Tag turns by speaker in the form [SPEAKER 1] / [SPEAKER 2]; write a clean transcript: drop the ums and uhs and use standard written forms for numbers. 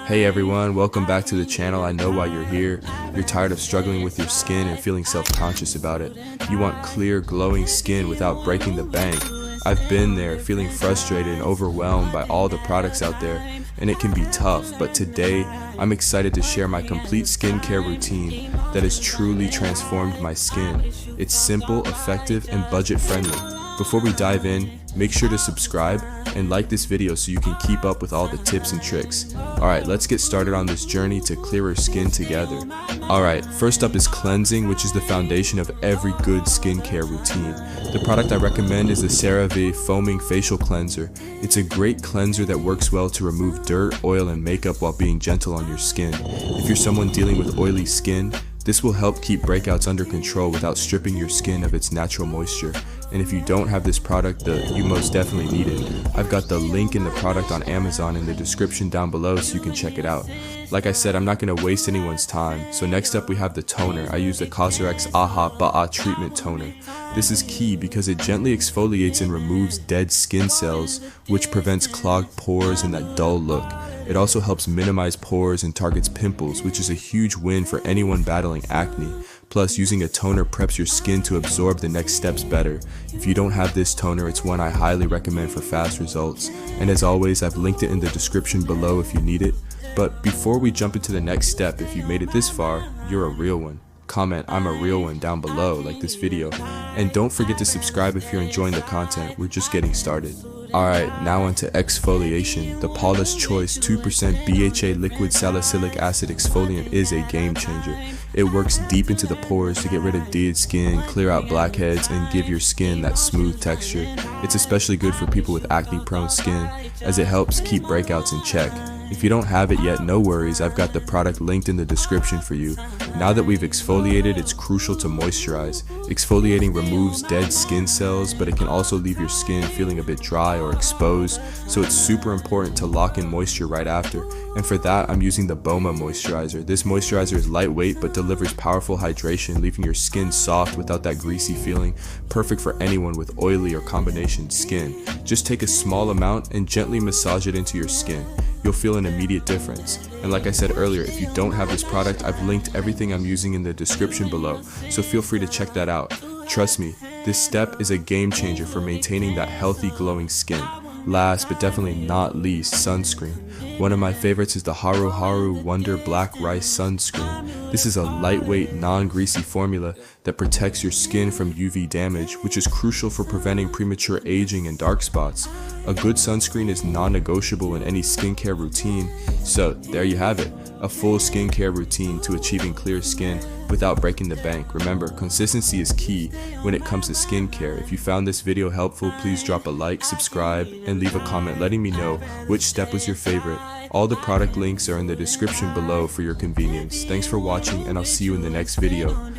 [SPEAKER 1] Hey everyone, welcome back to the channel. I know why you're here. You're tired of struggling with your skin and feeling self-conscious about it. You want clear, glowing skin without breaking the bank. I've been there, feeling frustrated and overwhelmed by all the products out there, and it can be tough, but today I'm excited to share my complete skincare routine that has truly transformed my skin. It's simple, effective, and budget-friendly. Before we dive in, make sure to subscribe and like this video so you can keep up with all the tips and tricks. Alright, let's get started on this journey to clearer skin together. Alright, first up is cleansing, which is the foundation of every good skincare routine. The product I recommend is the CeraVe Foaming Facial Cleanser. It's a great cleanser that works well to remove dirt, oil, and makeup while being gentle on your skin. If you're someone dealing with oily skin, this will help keep breakouts under control without stripping your skin of its natural moisture. And if you don't have this product, you most definitely need it. I've got the link in the product on Amazon in the description down below so you can check it out. Like I said, I'm not going to waste anyone's time. So next up we have the toner. I use the Cosrx ageofrapyt Treatment Toner. This is key because it gently exfoliates and removes dead skin cells, which prevents clogged pores and that dull look. It also helps minimize pores and targets pimples, which is a huge win for anyone battling acne. Plus, using a toner preps your skin to absorb the next steps better. If you don't have this toner, it's one I highly recommend for fast results. And as always, I've linked it in the description below if you need it. But before we jump into the next step, if you made it this far, you're a real one. Comment "I'm a real one" down below, like this video. And don't forget to subscribe if you're enjoying the content. We're just getting started. Alright, now onto exfoliation. The Paula's Choice 2% BHA liquid salicylic acid exfoliant is a game changer. It works deep into the pores to get rid of dead skin, clear out blackheads, and give your skin that smooth texture. It's especially good for people with acne-prone skin, as it helps keep breakouts in check. If you don't have it yet, no worries, I've got the product linked in the description for you. Now that we've exfoliated, it's crucial to moisturize. Exfoliating removes dead skin cells, but it can also leave your skin feeling a bit dry or exposed, so it's super important to lock in moisture right after. And for that, I'm using the Boma moisturizer. This moisturizer is lightweight but delivers powerful hydration, leaving your skin soft without that greasy feeling, perfect for anyone with oily or combination skin. Just take a small amount and gently massage it into your skin. You'll feel an immediate difference. And like I said earlier, if you don't have this product, I've linked everything I'm using in the description below, so feel free to check that out. Trust me, this step is a game changer for maintaining that healthy, glowing skin. Last but definitely not least, sunscreen. One of my favorites is the Haru Haru Wonder Black Rice Sunscreen. This is a lightweight, non-greasy formula that protects your skin from UV damage, which is crucial for preventing premature aging and dark spots. A good sunscreen is non-negotiable in any skincare routine, so there you have it, a full skincare routine to achieving clear skin without breaking the bank. Remember, consistency is key when it comes to skincare. If you found this video helpful, please drop a like, subscribe, and leave a comment letting me know which step was your favorite. All the product links are in the description below for your convenience. Thanks for watching, and I'll see you in the next video.